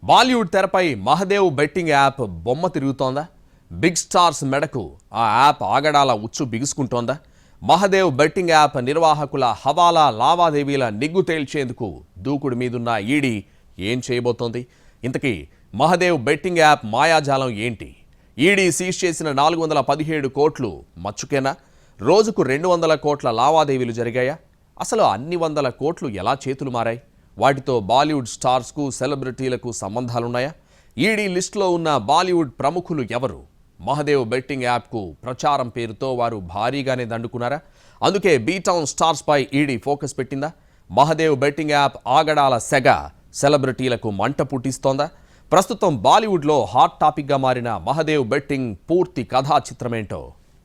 బాలీవుడ్ తెరపై Mahadev betting app బొమ్మ తిరుగుతోందా? Big stars మెడకు ఆ యాప్ ఆగడాల ఉచ్చు బిగుసుకుంటోందా? మహదేవ్ బెట్టింగ్ యాప్ నిర్వాహకుల హవాలా లావాదేవీల నిగ్గు తేల్చేందుకు దూకుడు మీదున్న ఈడీ ఏం చేయబోతోంది? ఇంతకీ మహదేవ్ బెట్టింగ్ యాప్ మాయాజాలం ఏంటి? ఈడీ సీజ్ చేసిన 417 కోట్లు మచ్చుకేనా? రోజుకు 200 కోట్ల లావాదేవీలు జరిగాయా? అసలు అన్ని వందల కోట్లు ఎలా చేతులు మారాయి? వాటితో బాలీవుడ్ స్టార్స్కు సెలబ్రిటీలకు సంబంధాలున్నాయా? ఈడీ లిస్టులో ఉన్న బాలీవుడ్ ప్రముఖులు ఎవరు? మహదేవ్ బెట్టింగ్ యాప్కు ప్రచారం పేరుతో వారు భారీగానే దండుకున్నారా? అందుకే బీటౌన్ స్టార్స్పై ఈడీ ఫోకస్ పెట్టిందా? మహదేవ్ బెట్టింగ్ యాప్ ఆగడాల సెగ సెలబ్రిటీలకు మంట పుట్టిస్తోందా? ప్రస్తుతం బాలీవుడ్లో హాట్ టాపిక్గా మారిన మహదేవ్ బెట్టింగ్ పూర్తి కథా చిత్రమేంటో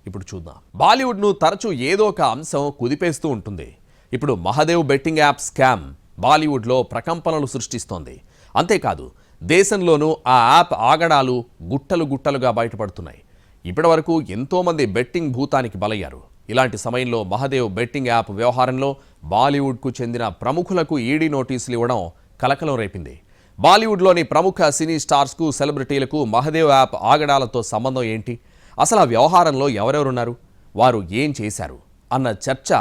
ఇప్పుడు చూద్దాం. బాలీవుడ్ను తరచూ ఏదో ఒక అంశం కుదిపేస్తూ ఉంటుంది. ఇప్పుడు మహదేవ్ బెట్టింగ్ యాప్ స్కామ్ బాలీవుడ్లో ప్రకంపనలు సృష్టిస్తోంది. అంతేకాదు దేశంలోనూ ఆ యాప్ ఆగడాలు గుట్టలుగా బయటపడుతున్నాయి. ఇప్పటివరకు ఎంతోమంది బెట్టింగ్ భూతానికి బలయ్యారు. ఇలాంటి సమయంలో మహదేవ్ బెట్టింగ్ యాప్ వ్యవహారంలో బాలీవుడ్కు చెందిన ప్రముఖులకు ఈడీ నోటీసులు ఇవ్వడం కలకలం రేపింది. బాలీవుడ్లోని ప్రముఖ సినీ స్టార్స్కు సెలబ్రిటీలకు మహదేవ్ యాప్ ఆగడాలతో సంబంధం ఏంటి? అసలు ఆ వ్యవహారంలో ఎవరెవరున్నారు? వారు ఏం చేశారు అన్న చర్చ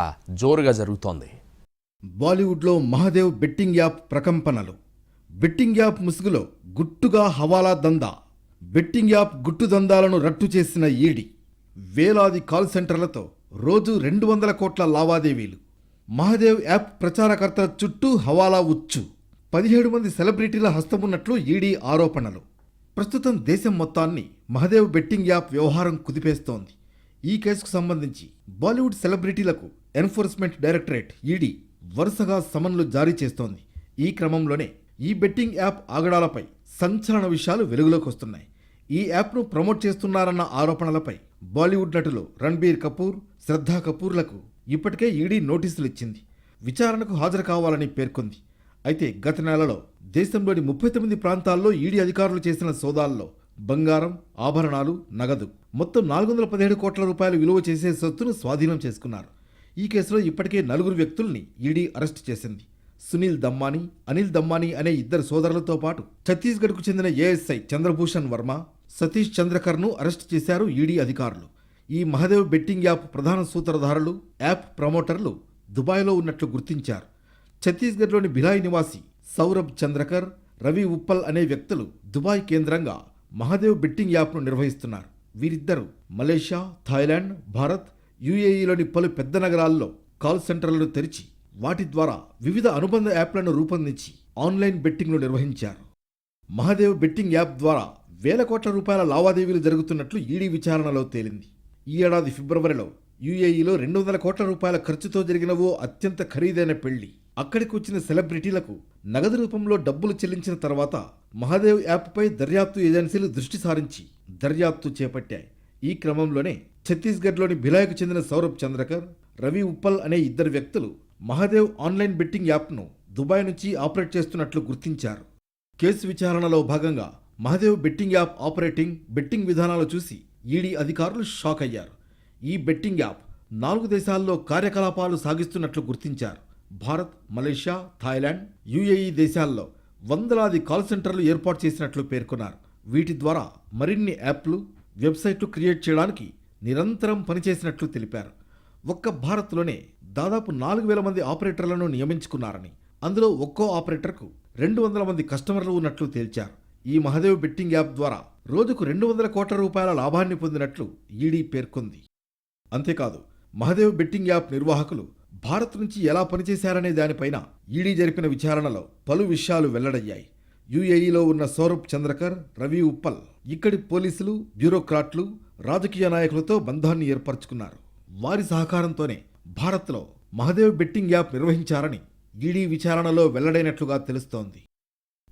జోరుగా జరుగుతోంది. బాలీవుడ్లో మహదేవ్ బెట్టింగ్ యాప్ ప్రకంపనలు. బెట్టింగ్ యాప్ ముసుగులో గుట్టుగా హవాలా దందా. బెట్టింగ్ యాప్ గుట్టు దందాలను రట్టు చేసిన ఈడీ. వేలాది కాల్ సెంటర్లతో రోజు 200 కోట్ల లావాదేవీలు. మహదేవ్ యాప్ ప్రచారకర్తల చుట్టూ హవాలా ఉచ్చు. 17 మంది సెలబ్రిటీల హస్తమున్నట్లు ఈడీ ఆరోపణలు. ప్రస్తుతం దేశం మొత్తాన్ని మహదేవ్ బెట్టింగ్ యాప్ వ్యవహారం కుదిపేస్తోంది. ఈ కేసుకు సంబంధించి బాలీవుడ్ సెలబ్రిటీలకు ఎన్ఫోర్స్మెంట్ డైరెక్టరేట్ ఈడీ వరుసగా సమన్లు జారీ చేస్తోంది. ఈ క్రమంలోనే ఈ బెట్టింగ్ యాప్ ఆగడాలపై సంచలన విషయాలు వెలుగులోకి వస్తున్నాయి. ఈ యాప్ను ప్రమోట్ చేస్తున్నారన్న ఆరోపణలపై బాలీవుడ్ నటులు రణ్బీర్ కపూర్, శ్రద్ధా కపూర్లకు ఇప్పటికే ఈడీ నోటీసులు ఇచ్చింది. విచారణకు హాజరు కావాలని పేర్కొంది. అయితే గత నెలలో దేశంలోని 39 ప్రాంతాల్లో ఈడీ అధికారులు చేసిన సోదాల్లో బంగారం, ఆభరణాలు, నగదు మొత్తం 417 కోట్ల రూపాయలు విలువ చేసే సొత్తును స్వాధీనం చేసుకున్నారు. ఈ కేసులో ఇప్పటికే 4 వ్యక్తుల్ని ఈడీ అరెస్టు చేసింది. సునీల్ దమ్మానీ, అనిల్ దమ్మానీ అనే 2 సోదరులతో పాటు ఛత్తీస్గఢ్కు చెందిన ఏఎస్ఐ చంద్రభూషణ్ వర్మ, సతీష్ చంద్రకర్ను అరెస్టు చేశారు ఈడీ అధికారులు. ఈ మహదేవ్ బెట్టింగ్ యాప్ ప్రధాన సూత్రధారులు, యాప్ ప్రమోటర్లు దుబాయ్లో ఉన్నట్లు గుర్తించారు. ఛత్తీస్గఢ్లోని భిలాయ్ నివాసి సౌరభ్ చంద్రకర్, రవి ఉప్పల్ అనే వ్యక్తులు దుబాయ్ కేంద్రంగా మహదేవ్ బెట్టింగ్ యాప్ను నిర్వహిస్తున్నారు. వీరిద్దరూ మలేషియా, థాయిలాండ్, భారత్, యుఏఈలోని పలు పెద్ద నగరాల్లో కాల్ సెంటర్లను తెరిచి వాటి ద్వారా వివిధ అనుబంధ యాప్లను రూపొందించి ఆన్లైన్ బెట్టింగ్ను నిర్వహించారు. మహదేవ్ బెట్టింగ్ యాప్ ద్వారా వేల కోట్ల రూపాయల లావాదేవీలు జరుగుతున్నట్లు ఈడీ విచారణలో తేలింది. ఈ ఏడాది ఫిబ్రవరిలో యుఏఈలో 200 కోట్ల రూపాయల ఖర్చుతో జరిగిన ఓ అత్యంత ఖరీదైన పెళ్లి. అక్కడికి వచ్చిన సెలబ్రిటీలకు నగదు రూపంలో డబ్బులు చెల్లించిన తర్వాత మహదేవ్ యాప్పై దర్యాప్తు ఏజెన్సీలు దృష్టి సారించి దర్యాప్తు చేపట్టాయి. ఈ క్రమంలోనే ఛత్తీస్గఢ్లోని భిలాయ్కు చెందిన సౌరభ్ చంద్రకర్, రవి ఉప్పల్ అనే 2 వ్యక్తులు మహదేవ్ ఆన్లైన్ బెట్టింగ్ యాప్ను దుబాయ్ నుంచి ఆపరేట్ చేస్తున్నట్లు గుర్తించారు. కేసు విచారణలో భాగంగా మహదేవ్ బెట్టింగ్ యాప్ బెట్టింగ్ విధానాలు చూసి ఈడీ అధికారులు షాక్ అయ్యారు. ఈ బెట్టింగ్ యాప్ 4 దేశాల్లో కార్యకలాపాలు సాగిస్తున్నట్లు గుర్తించారు. భారత్, మలేషియా, థాయిలాండ్, యుఏఈ దేశాల్లో వందలాది కాల్ సెంటర్లు ఏర్పాటు చేసినట్లు పేర్కొన్నారు. వీటి ద్వారా మరిన్ని యాప్లు, వెబ్సైట్లు క్రియేట్ చేయడానికి నిరంతరం పనిచేసినట్లు తెలిపారు. ఒక్క భారత్లోనే దాదాపు 4000 మంది ఆపరేటర్లను నియమించుకున్నారని, అందులో ఒక్కో ఆపరేటర్కు 200 మంది కస్టమర్లు ఉన్నట్లు తేల్చారు. ఈ మహదేవ్ బెట్టింగ్ యాప్ ద్వారా రోజుకు 200 కోట్ల రూపాయల లాభాన్ని పొందినట్లు ఈడీ పేర్కొంది. అంతేకాదు మహదేవ్ బెట్టింగ్ యాప్ నిర్వాహకులు భారత్ నుంచి ఎలా పనిచేశారనే దానిపైన ఈడీ జరిపిన విచారణలో పలు విషయాలు వెల్లడయ్యాయి. యుఏఈలో ఉన్న సౌరభ్ చంద్రకర్, రవి ఉప్పల్ ఇక్కడి పోలీసులు, బ్యూరోక్రాట్లు, రాజకీయ నాయకులతో బంధాన్ని ఏర్పరచుకున్నారు. వారి సహకారంతోనే భారత్లో మహదేవ్ బెట్టింగ్ యాప్ నిర్వహించారని ఈడీ విచారణలో వెల్లడైనట్లుగా తెలుస్తోంది.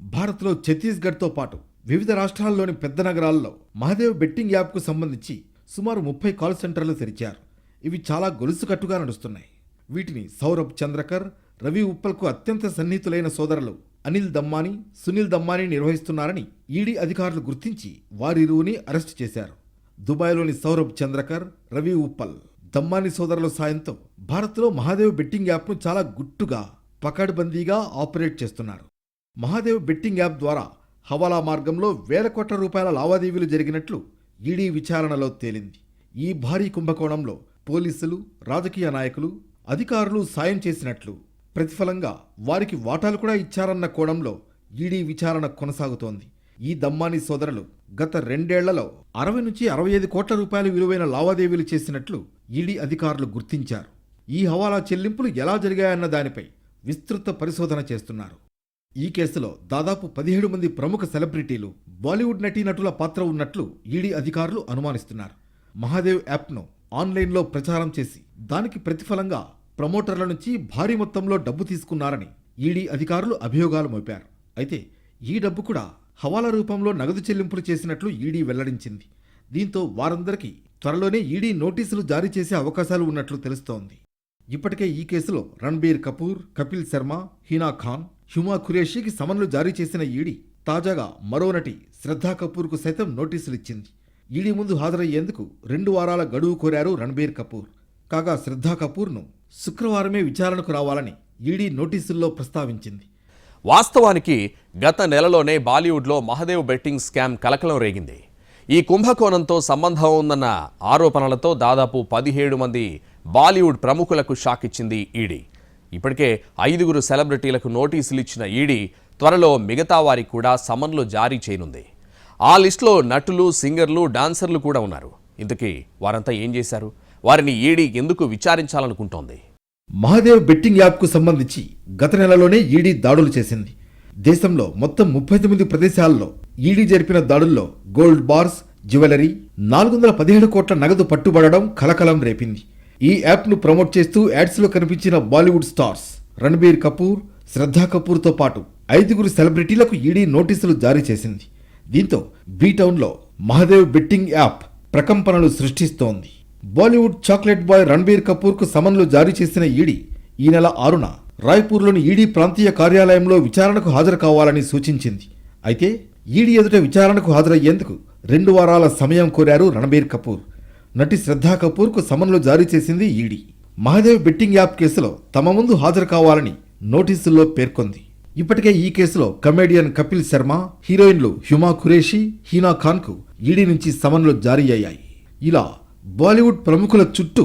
భారత్లో ఛత్తీస్గఢ్తో పాటు వివిధ రాష్ట్రాల్లోని పెద్ద నగరాల్లో మహదేవ్ బెట్టింగ్ యాప్కు సంబంధించి సుమారు 30 కాల్ సెంటర్లు తెరిచారు. ఇవి చాలా గొలుసుకట్టుగా నడుస్తున్నాయి. వీటిని సౌరభ్ చంద్రకర్, రవి ఉప్పల్కు అత్యంత సన్నిహితులైన సోదరులు అనిల్ దమ్మానీ, సునీల్ దమ్మానీ నిర్వహిస్తున్నారని ఈడీ అధికారులు గుర్తించి వారిరువుని అరెస్టు చేశారు. దుబాయ్లోని సౌరభ్ చంద్రకర్, రవి ఉప్పల్, దమ్మానీ సోదరుల సాయంతో భారత్లో మహాదేవ్ బెట్టింగ్ యాప్ను చాలా గుట్టుగా, పకడ్బందీగా ఆపరేట్ చేస్తున్నారు. మహాదేవ్ బెట్టింగ్ యాప్ ద్వారా హవాలా మార్గంలో వేల కోట్ల రూపాయల లావాదేవీలు జరిగినట్లు ఈడీ విచారణలో తేలింది. ఈ భారీ కుంభకోణంలో పోలీసులు, రాజకీయ నాయకులు, అధికారులు సాయం చేసినట్లు, ప్రతిఫలంగా వారికి వాటాలు కూడా ఇచ్చారన్న కోణంలో ఈడీ విచారణ కొనసాగుతోంది. ఈ దమ్మాని సోదరులు గత 2 ఏళ్లలో 60 నుంచి 65 కోట్ల రూపాయల విలువైన లావాదేవీలు చేసినట్లు ఈడీ అధికారులు గుర్తించారు. ఈ హవాలా చెల్లింపులు ఎలా జరిగాయన్న దానిపై విస్తృత పరిశోధన చేస్తున్నారు. ఈ కేసులో దాదాపు 17 మంది ప్రముఖ సెలబ్రిటీలు, బాలీవుడ్ నటీనటుల పాత్ర ఉన్నట్లు ఈడీ అధికారులు అనుమానిస్తున్నారు. మహాదేవ్ యాప్ను ఆన్లైన్లో ప్రచారం చేసి దానికి ప్రతిఫలంగా ప్రమోటర్ల నుంచి భారీ మొత్తంలో డబ్బు తీసుకున్నారని ఈడీ అధికారులు అభియోగాలు మోపారు. అయితే ఈ డబ్బు కూడా హవాలా రూపంలో నగదు చెల్లింపులు చేసినట్లు ఈడీ వెల్లడించింది. దీంతో వారందరికీ త్వరలోనే ఈడీ నోటీసులు జారీ చేసే అవకాశాలు ఉన్నట్లు తెలుస్తోంది. ఇప్పటికే ఈ కేసులో రణబీర్ కపూర్, కపిల్ శర్మ, హీనా ఖాన్, హుమా ఖురేషీకి సమన్లు జారీ చేసిన ఈడీ తాజాగా మరో నటి శ్రద్ధా కపూర్కు సైతం నోటీసులిచ్చింది. ఈడీ ముందు హాజరయ్యేందుకు 2 వారాల గడువు కోరారు రణబీర్ కపూర్. కాగా శ్రద్ధా కపూర్ను శుక్రవారమే విచారణకు రావాలని ఈడీ నోటీసుల్లో ప్రస్తావించింది. వాస్తవానికి గత నెలలోనే బాలీవుడ్లో మహదేవ్ బెట్టింగ్ స్కామ్ కలకలం రేగింది. ఈ కుంభకోణంతో సంబంధం ఉందన్న ఆరోపణలతో దాదాపు 17 మంది బాలీవుడ్ ప్రముఖులకు షాక్ ఇచ్చింది ఈడీ. ఇప్పటికే 5 సెలబ్రిటీలకు నోటీసులు ఇచ్చిన ఈడీ త్వరలో మిగతా వారికి కూడా సమన్లు జారీ చేయనుంది. ఆ లిస్టులో నటులు, సింగర్లు, డాన్సర్లు కూడా ఉన్నారు. ఇంతకీ వారంతా ఏం చేశారు? వారిని ఈడీ ఎందుకు విచారించాలనుకుంటోంది? మహాదేవ్ బెట్టింగ్ యాప్కు సంబంధించి గత నెలలోనే ఈడీ దాడులు చేసింది. దేశంలో మొత్తం 39 ప్రదేశాల్లో ఈడీ జరిపిన దాడుల్లో గోల్డ్ బార్స్, జ్యువెలరీ, 417 కోట్ల నగదు పట్టుబడడం కలకలం రేపింది. ఈ యాప్ను ప్రమోట్ చేస్తూ యాడ్స్లో కనిపించిన బాలీవుడ్ స్టార్స్ రణబీర్ కపూర్, శ్రద్ధా కపూర్తో పాటు 5 సెలబ్రిటీలకు ఈడీ నోటీసులు జారీ చేసింది. దీంతో బీటౌన్లో మహాదేవ్ బెట్టింగ్ యాప్ ప్రకంపనలు సృష్టిస్తోంది. బాలీవుడ్ చాక్లెట్ బాయ్ రణబీర్ కపూర్కు సమన్లు జారీ చేసిన ఈడీ ఈ నెల 6న రాయ్పూర్లోని ఈడీ ప్రాంతీయ కార్యాలయంలో విచారణకు హాజరు కావాలని సూచించింది. అయితే ఈడీ ఎదుట విచారణకు హాజరయ్యేందుకు 2 వారాల సమయం కోరారు రణబీర్ కపూర్. నటి శ్రద్ధా కపూర్కు సమన్లు జారీ చేసింది ఈడీ. మహాదేవ్ బెట్టింగ్ యాప్ కేసులో తమ ముందు హాజరు కావాలని నోటీసుల్లో పేర్కొంది. ఇప్పటికే ఈ కేసులో కమెడియన్ కపిల్ శర్మ, హీరోయిన్లు హుమా ఖురేషీ, హీనా ఖాన్కు ఈడీ నుంచి సమన్లు జారీ అయ్యాయి. ఇలా బాలీవుడ్ ప్రముఖుల చుట్టూ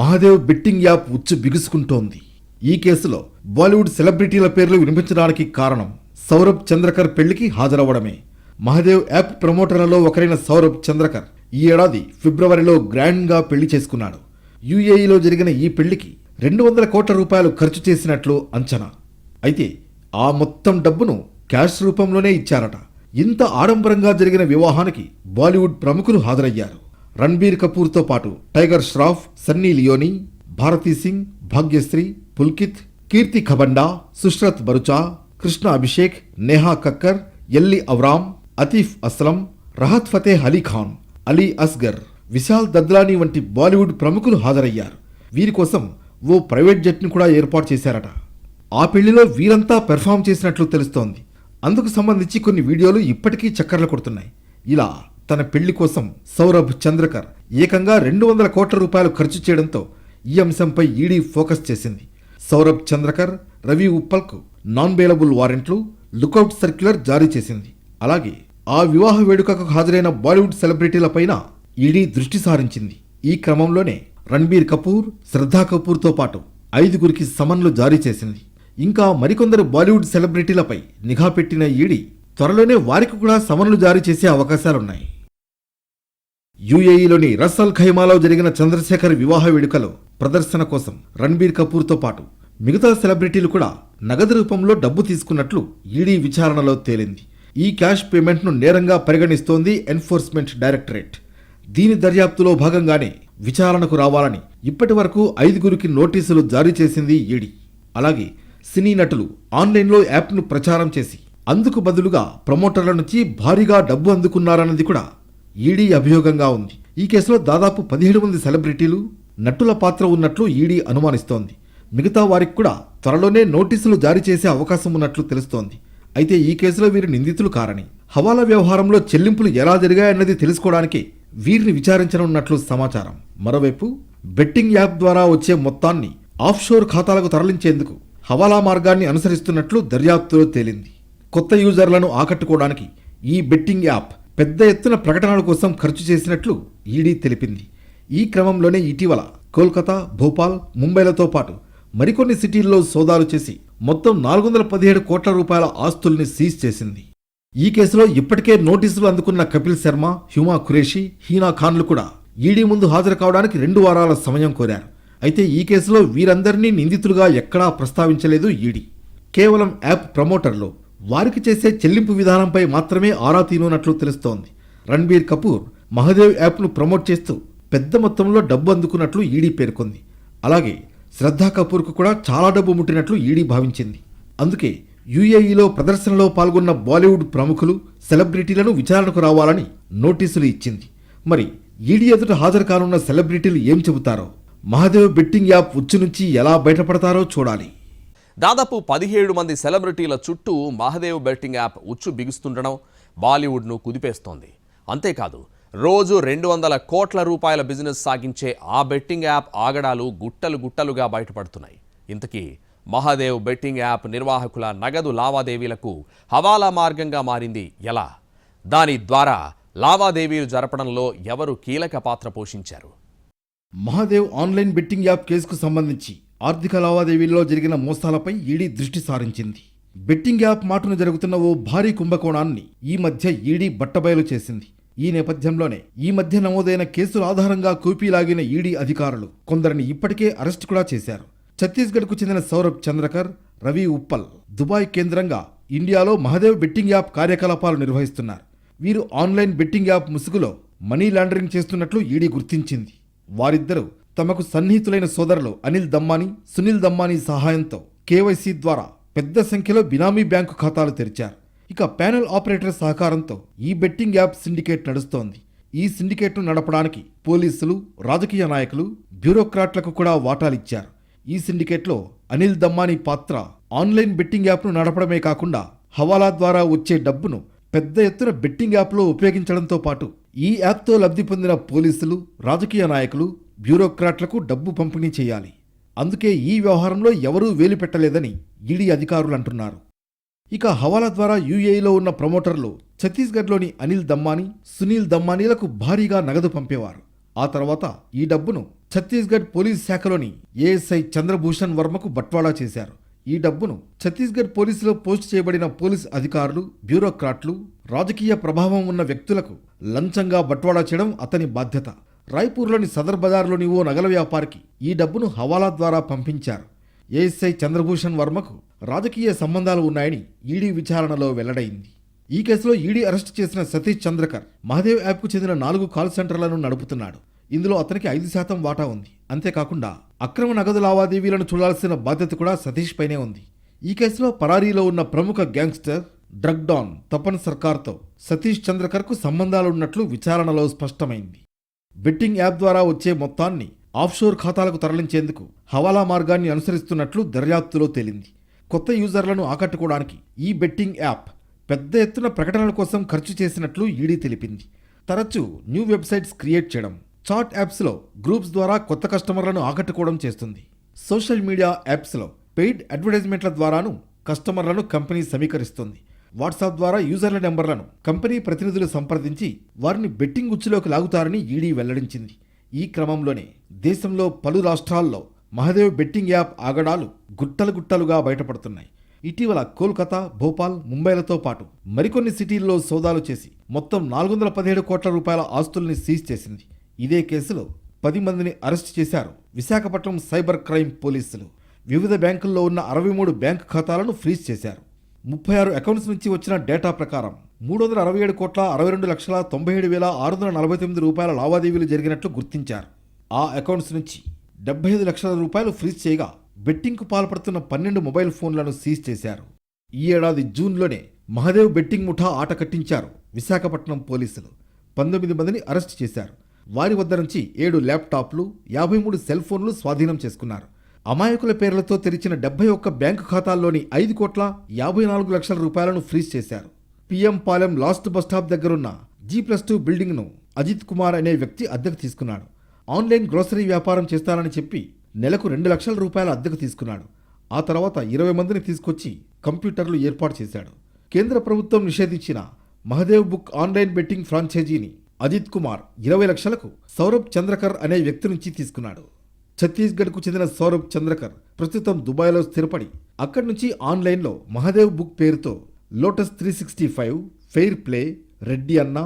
మహాదేవ్ బెట్టింగ్ యాప్ ఉచ్చు బిగుసుకుంటోంది. ఈ కేసులో బాలీవుడ్ సెలబ్రిటీల పేర్లు వినిపించడానికి కారణం సౌరభ్ చంద్రకర్ పెళ్లికి హాజరవ్వడమే. మహాదేవ్ యాప్ ప్రమోటర్లలో ఒకరైన సౌరభ్ చంద్రకర్ ఈ ఏడాది ఫిబ్రవరిలో గ్రాండ్గా పెళ్లి చేసుకున్నాడు. యుఏఈలో జరిగిన ఈ పెళ్లికి 200 కోట్ల రూపాయలు ఖర్చు చేసినట్లు అంచనా. అయితే ఆ మొత్తం డబ్బును క్యాష్ రూపంలోనే ఇచ్చారట. ఇంత ఆడంబరంగా జరిగిన వివాహానికి బాలీవుడ్ ప్రముఖులు హాజరయ్యారు. రణబీర్ కపూర్తో పాటు టైగర్ ష్రాఫ్, సన్నీ లియోనీ, భారతీ సింగ్, భాగ్యశ్రీ, పుల్కిత్, కీర్తి ఖబండా, సుష్రత్ బరుచా, కృష్ణ అభిషేక్, నేహా కక్కర్, ఎల్లి అవరామ్, అతీఫ్ అస్లం, రహత్ ఫతేహ్ అలీ ఖాన్, అలీ అస్గర్, విశాల్ దద్లానీ వంటి బాలీవుడ్ ప్రముఖులు హాజరయ్యారు. వీరి కోసం ఓ ప్రైవేట్ జట్ను కూడా ఏర్పాటు చేశారట. ఆ పెళ్లిలో వీరంతా పెర్ఫామ్ చేసినట్లు తెలుస్తోంది. అందుకు సంబంధించి కొన్ని వీడియోలు ఇప్పటికీ చక్కర్లు కొడుతున్నాయి. ఇలా తన పెళ్లి కోసం సౌరభ్ చంద్రకర్ ఏకంగా 200 కోట్ల రూపాయలు ఖర్చు చేయడంతో ఈ అంశంపై ఈడీ ఫోకస్ చేసింది. సౌరభ్ చంద్రకర్, రవి ఉప్పల్కు నాన్ బెయిలబుల్ వారెంట్లు, లుకౌట్ సర్క్యులర్ జారీ చేసింది. అలాగే ఆ వివాహ వేడుకకు హాజరైన బాలీవుడ్ సెలబ్రిటీలపైన ఈడీ దృష్టి సారించింది. ఈ క్రమంలోనే రణబీర్ కపూర్, శ్రద్ధా కపూర్తో పాటు 5 సమన్లు జారీ చేసింది. ఇంకా మరికొందరు బాలీవుడ్ సెలబ్రిటీలపై నిఘా పెట్టిన ఈడీ త్వరలోనే వారికి కూడా సమన్లు జారీ చేసే అవకాశాలున్నాయి. యుఏఈలోని రస్ అల్ ఖైమాలో జరిగిన చంద్రశేఖర్ వివాహ వేడుకలో ప్రదర్శన కోసం రణబీర్ కపూర్తో పాటు మిగతా సెలబ్రిటీలు కూడా నగదు రూపంలో డబ్బు తీసుకున్నట్లు ఈడీ విచారణలో తేలింది. ఈ క్యాష్ పేమెంట్ను నేరంగా పరిగణిస్తోంది ఎన్ఫోర్స్మెంట్ డైరెక్టరేట్. దీని దర్యాప్తులో భాగంగానే విచారణకు రావాలని ఇప్పటి వరకు 5 నోటీసులు జారీ చేసింది ఈడీ. అలాగే సినీ నటులు ఆన్లైన్లో యాప్ను ప్రచారం చేసి అందుకు బదులుగా ప్రమోటర్ల నుంచి భారీగా డబ్బు అందుకున్నారన్నది కూడా ఈడీ అభియోగంగా ఉంది. ఈ కేసులో దాదాపు 17 మంది సెలబ్రిటీలు, నటుల పాత్ర ఉన్నట్లు ఈడీ అనుమానిస్తోంది. మిగతా వారికి కూడా త్వరలోనే నోటీసులు జారీ చేసే అవకాశం ఉన్నట్లు తెలుస్తోంది. అయితే ఈ కేసులో వీరు నిందితులు కారని, హవాలా వ్యవహారంలో చెల్లింపులు ఎలా జరిగాయన్నది తెలుసుకోవడానికి వీరిని విచారించనున్నట్లు సమాచారం. మరోవైపు బెట్టింగ్ యాప్ ద్వారా వచ్చే మొత్తాన్ని ఆఫ్షోర్ ఖాతాలకు తరలించేందుకు హవాలా మార్గాన్ని అనుసరిస్తున్నట్లు దర్యాప్తులో తేలింది. కొత్త యూజర్లను ఆకట్టుకోవడానికి ఈ బెట్టింగ్ యాప్ పెద్ద ఎత్తున ప్రకటనల కోసం ఖర్చు చేసినట్లు ఈడీ తెలిపింది. ఈ క్రమంలోనే ఇటీవల కోల్కతా, భోపాల్, ముంబైలతో పాటు మరికొన్ని సిటీల్లో సోదాలు చేసి మొత్తం 417 కోట్ల రూపాయల ఆస్తుల్ని సీజ్ చేసింది. ఈ కేసులో ఇప్పటికే నోటీసులు అందుకున్న కపిల్ శర్మ, హ్యూమా ఖురేషీ, హీనా ఖాన్లు కూడా ఈడీ ముందు హాజరు కావడానికి 2 వారాల సమయం కోరారు. అయితే ఈ కేసులో వీరందరినీ నిందితులుగా ఎక్కడా ప్రస్తావించలేదు ఈడీ. కేవలం యాప్ ప్రమోటర్లు వారికి చేసే చెల్లింపు విధానంపై మాత్రమే ఆరా తీనున్నట్లు తెలుస్తోంది. రణ్బీర్ కపూర్ మహదేవ్ యాప్ను ప్రమోట్ చేస్తూ పెద్ద మొత్తంలో డబ్బు అందుకున్నట్లు ఈడీ పేర్కొంది. అలాగే శ్రద్ధా కపూర్కు కూడా చాలా డబ్బు ముట్టినట్లు ఈడీ భావించింది. అందుకే యూఏఈలో ప్రదర్శనలో పాల్గొన్న బాలీవుడ్ ప్రముఖులు, సెలబ్రిటీలను విచారణకు రావాలని నోటీసులు ఇచ్చింది. మరి ఈడీ ఎదుట హాజరు కానున్న సెలబ్రిటీలు ఏం చెబుతారో, మహదేవ్ బెట్టింగ్ యాప్ ఉచ్చు నుంచి ఎలా బయటపడతారో చూడాలి. దాదాపు 17 మంది సెలబ్రిటీల చుట్టూ మహదేవ్ బెట్టింగ్ యాప్ ఉచ్చు బిగుస్తుండడం బాలీవుడ్ను కుదిపేస్తోంది. అంతేకాదు రోజు 200 కోట్ల రూపాయల బిజినెస్ సాగించే ఆ బెట్టింగ్ యాప్ ఆగడాలు గుట్టలు గుట్టలుగా బయటపడుతున్నాయి. ఇంతకీ మహదేవ్ బెట్టింగ్ యాప్ నిర్వాహకుల నగదు లావాదేవీలకు హవాలా మార్గంగా మారింది ఎలా? దాని ద్వారా లావాదేవీలు జరపడంలో ఎవరు కీలక పాత్ర పోషించారు? మహదేవ్ ఆన్లైన్ బెట్టింగ్ యాప్ కేసుకు సంబంధించి ఆర్థిక లావాదేవీల్లో జరిగిన మోసాలపై ఈడీ దృష్టి సారించింది. బెట్టింగ్ యాప్ మాటున జరుగుతున్న ఓ భారీ కుంభకోణాన్ని ఈ మధ్య ఈడీ బట్టబయలు చేసింది. ఈ నేపథ్యంలోనే ఈ మధ్య నమోదైన కేసుల ఆధారంగా కూపీలాగిన ఈడీ అధికారులు కొందరిని ఇప్పటికే అరెస్టు కూడా చేశారు. ఛత్తీస్గఢ్కు చెందిన సౌరభ్ చంద్రకర్, రవి ఉప్పల్ దుబాయ్ కేంద్రంగా ఇండియాలో మహదేవ్ బెట్టింగ్ యాప్ కార్యకలాపాలు నిర్వహిస్తున్నారు. వీరు ఆన్లైన్ బెట్టింగ్ యాప్ ముసుగులో మనీ లాండరింగ్ చేస్తున్నట్లు ఈడీ గుర్తించింది. వారిద్దరూ తమకు సన్నిహితులైన సోదరులు అనిల్ దమ్మానీ, సునీల్ దమ్మానీ సహాయంతో కేవైసీ ద్వారా పెద్ద సంఖ్యలో బినామీ బ్యాంకు ఖాతాలు తెరిచారు. ఇక ప్యానెల్ ఆపరేటర్ సహకారంతో ఈ బెట్టింగ్ యాప్ సిండికేట్ నడుస్తోంది. ఈ సిండికేట్ను నడపడానికి పోలీసులు, రాజకీయ నాయకులు, బ్యూరోక్రాట్లకు కూడా వాటాలిచ్చారు. ఈ సిండికేట్లో అనిల్ దమ్మానీ పాత్ర ఆన్లైన్ బెట్టింగ్ యాప్ను నడపడమే కాకుండా హవాలా ద్వారా వచ్చే డబ్బును పెద్ద ఎత్తున బెట్టింగ్ యాప్లో ఉపయోగించడంతో పాటు ఈ యాప్తో లబ్ధి పొందిన పోలీసులు, రాజకీయ నాయకులు, బ్యూరోక్రాట్లకు డబ్బు పంపిణీ చేయాలి. అందుకే ఈ వ్యవహారంలో ఎవరూ వేలు పెట్టలేదని ఈడీ అధికారులు అంటున్నారు. ఇక హవాలా ద్వారా యూఏఈలో ఉన్న ప్రమోటర్లు ఛత్తీస్గఢ్లోని అనిల్ దమ్మానీ, సునీల్ దమ్మానీలకు భారీగా నగదు పంపేవారు. ఆ తర్వాత ఈ డబ్బును ఛత్తీస్గఢ్ పోలీస్ శాఖలోని ఏఎస్ఐ చంద్రభూషణ్ వర్మకు బట్వాడా చేశారు. ఈ డబ్బును ఛత్తీస్గఢ్ పోలీసులో పోస్ట్ చేయబడిన పోలీస్ అధికారులు, బ్యూరోక్రాట్లు, రాజకీయ ప్రభావం ఉన్న వ్యక్తులకు లంచంగా బట్వాడా చేయడం అతని బాధ్యత. రాయ్పూర్లోని సదర్ బజార్లోని ఓ నగల వ్యాపారికి ఈ డబ్బును హవాలా ద్వారా పంపించారు. ఏఎస్ఐ చంద్రభూషణ్ వర్మకు రాజకీయ సంబంధాలు ఉన్నాయని ఈడీ విచారణలో వెల్లడైంది. ఈ కేసులో ఈడీ అరెస్టు చేసిన సతీష్ చంద్రకర్ మహదేవ్ యాప్కు చెందిన 4 కాల్ సెంటర్లను నడుపుతున్నాడు. ఇందులో అతనికి 5% వాటా ఉంది. అంతేకాకుండా అక్రమ నగదు లావాదేవీలను చూడాల్సిన బాధ్యత కూడా సతీష్ పైనే ఉంది. ఈ కేసులో పరారీలో ఉన్న ప్రముఖ గ్యాంగ్స్టర్ డ్రగ్ డాన్ తపన్ సర్కార్తో సతీష్ చంద్రకర్కు సంబంధాలున్నట్లు విచారణలో స్పష్టమైంది. బెట్టింగ్ యాప్ ద్వారా వచ్చే మొత్తాన్ని ఆఫ్షోర్ ఖాతాలకు తరలించేందుకు హవాలా మార్గాన్ని అనుసరిస్తున్నట్లు దర్యాప్తులో తేలింది. కొత్త యూజర్లను ఆకట్టుకోవడానికి ఈ బెట్టింగ్ యాప్ పెద్ద ఎత్తున ప్రకటనల కోసం ఖర్చు చేసినట్లు ఈడీ తెలిపింది. తరచూ న్యూ వెబ్సైట్స్ క్రియేట్ చేయడం, చాట్ యాప్స్లో గ్రూప్స్ ద్వారా కొత్త కస్టమర్లను ఆకట్టుకోవడం చేస్తుంది. సోషల్ మీడియా యాప్స్లో పెయిడ్ అడ్వర్టైజ్మెంట్ల ద్వారాను కస్టమర్లను కంపెనీ సమీకరిస్తుంది. వాట్సాప్ ద్వారా యూజర్ల నెంబర్లను కంపెనీ ప్రతినిధులు సంప్రదించి వారిని బెట్టింగ్ ఉచ్చులోకి లాగుతారని ఈడీ వెల్లడించింది. ఈ క్రమంలోనే దేశంలో పలు రాష్ట్రాల్లో మహదేవ్ బెట్టింగ్ యాప్ ఆగడాలు గుట్టలుగా బయటపడుతున్నాయి. ఇటీవల కోల్కతా, భోపాల్, ముంబైలతో పాటు మరికొన్ని సిటీల్లో సోదాలు చేసి మొత్తం 417 కోట్ల రూపాయల ఆస్తుల్ని సీజ్ చేసింది. ఇదే కేసులో 10 మందిని అరెస్టు చేశారు విశాఖపట్నం సైబర్ క్రైమ్ పోలీసులు. వివిధ బ్యాంకుల్లో ఉన్న 63 బ్యాంకు ఖాతాలను ఫ్రీజ్ చేశారు. 36 అకౌంట్స్ నుంచి వచ్చిన డేటా ప్రకారం 367 కోట్ల 62 లక్షల 97,649 రూపాయల లావాదేవీలు జరిగినట్లు గుర్తించారు. ఆ అకౌంట్స్ నుంచి 75 లక్షల రూపాయలు ఫ్రీజ్ చేయగా బెట్టింగ్కు పాల్పడుతున్న 12 మొబైల్ ఫోన్లను సీజ్ చేశారు. ఈ ఏడాది జూన్లోనే మహదేవ్ బెట్టింగ్ ముఠా ఆట కట్టించారు విశాఖపట్నం పోలీసులు. 19 మందిని అరెస్ట్ చేశారు. వారి వద్ద నుంచి 7 ల్యాప్టాప్లు, 53 సెల్ ఫోన్లు స్వాధీనం చేసుకున్నారు. అమాయకుల పేర్లతో తెరిచిన 71 బ్యాంకు ఖాతాల్లోని 5 కోట్ల 54 లక్షల రూపాయలను ఫ్రీజ్ చేశారు. పిఎం పాలెం లాస్ట్ బస్టాప్ దగ్గరున్న G+2 బిల్డింగ్ను అజిత్ కుమార్ అనే వ్యక్తి అద్దెకు తీసుకున్నాడు. ఆన్లైన్ గ్రోసరీ వ్యాపారం చేస్తానని చెప్పి నెలకు 2 లక్షల రూపాయల అద్దెకు తీసుకున్నాడు. ఆ తర్వాత 20 మందిని తీసుకొచ్చి కంప్యూటర్లు ఏర్పాటు చేశాడు. కేంద్ర ప్రభుత్వం నిషేధించిన మహదేవ్ బుక్ ఆన్లైన్ బెట్టింగ్ ఫ్రాంచైజీని అజిత్ కుమార్ 20 లక్షలకు సౌరభ్ చంద్రకర్ అనే వ్యక్తి నుంచి తీసుకున్నాడు. ఛత్తీస్గఢ్కు చెందిన సౌరభ్ చంద్రకర్ ప్రస్తుతం దుబాయ్లో స్థిరపడి అక్కడి నుంచి ఆన్లైన్లో మహదేవ్ బుక్ పేరుతో lotus 365, fair play, Reddy Anna,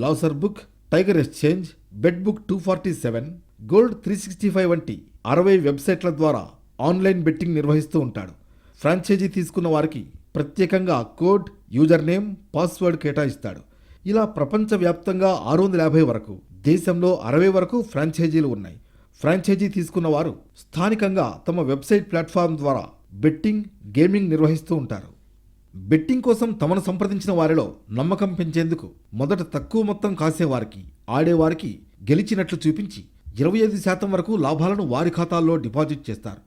laser book, tiger exchange, bet book 247, gold 365 వంటి 60 వెబ్సైట్ల ద్వారా ఆన్లైన్ బెట్టింగ్ నిర్వహిస్తూ ఉంటాడు. ఫ్రాంచైజీ తీసుకున్న వారికి ప్రత్యేకంగా కోడ్, యూజర్ నేమ్, పాస్వర్డ్ కేటాయిస్తాడు. ఇలా ప్రపంచవ్యాప్తంగా 650 వరకు, దేశంలో 60 వరకు ఫ్రాంచైజీలు ఉన్నాయి. ఫ్రాంచైజీ తీసుకున్న వారు స్థానికంగా తమ వెబ్సైట్ ప్లాట్ఫామ్ ద్వారా బెట్టింగ్, గేమింగ్ నిర్వహిస్తూ ఉంటారు. బెట్టింగ్ కోసం తమను సంప్రదించిన వారిలో నమ్మకం పెంచేందుకు మొదట తక్కువ మొత్తం కాసేవారికి, ఆడేవారికి గెలిచినట్లు చూపించి 25% వరకు లాభాలను వారి ఖాతాల్లో డిపాజిట్ చేస్తారు.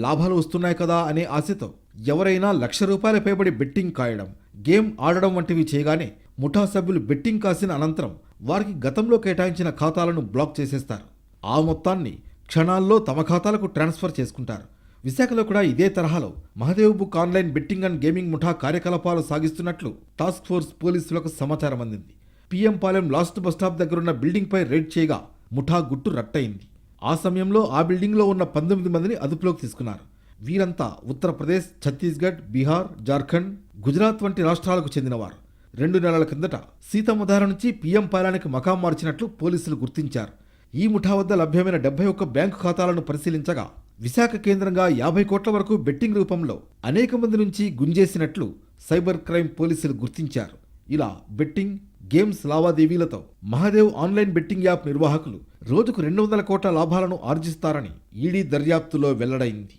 లాభాలు వస్తున్నాయి కదా అనే ఆశతో ఎవరైనా ₹1,00,000 పైబడి బెట్టింగ్ కాయడం, గేమ్ ఆడడం వంటివి చేయగానే ముఠా సభ్యులు బెట్టింగ్ కాసిన అనంతరం వారికి గతంలో కేటాయించిన ఖాతాలను బ్లాక్ చేసేస్తారు. ఆ మొత్తాన్ని క్షణాల్లో తమ ఖాతాలకు ట్రాన్స్ఫర్ చేసుకుంటారు. విశాఖలో కూడా ఇదే తరహాలో Mahadev book online betting and gaming ముఠా కార్యకలాపాలు సాగిస్తున్నట్లు టాస్క్ ఫోర్స్ పోలీసులకు సమాచారం అందింది. పిఎం పాలెం లాస్ట్ బస్టాప్ దగ్గరున్న బిల్డింగ్పై రైడ్ చేయగా ముఠా గుట్టు రట్టయింది. ఆ సమయంలో ఆ బిల్డింగ్లో ఉన్న 19 మందిని అదుపులోకి తీసుకున్నారు. వీరంతా ఉత్తరప్రదేశ్, ఛత్తీస్గఢ్, బీహార్, జార్ఖండ్, గుజరాత్ వంటి రాష్ట్రాలకు చెందినవారు. 2 నెలల కిందట సీతమ్మధార నుంచి పిఎం పాలెంకి మకాం మార్చినట్లు పోలీసులు గుర్తించారు. ఈ ముఠా వద్ద లభ్యమైన 71 బ్యాంకు ఖాతాలను పరిశీలించగా విశాఖ కేంద్రంగా 50 కోట్ల వరకు బెట్టింగ్ రూపంలో అనేక మంది నుంచి గుంజేసినట్లు సైబర్ క్రైమ్ పోలీసులు గుర్తించారు. ఇలా బెట్టింగ్, గేమ్స్ లావాదేవీలతో మహదేవ్ ఆన్లైన్ బెట్టింగ్ యాప్ నిర్వాహకులు రోజుకు 200 కోట్ల లాభాలను ఆర్జిస్తారని ఈడీ దర్యాప్తులో వెల్లడైంది.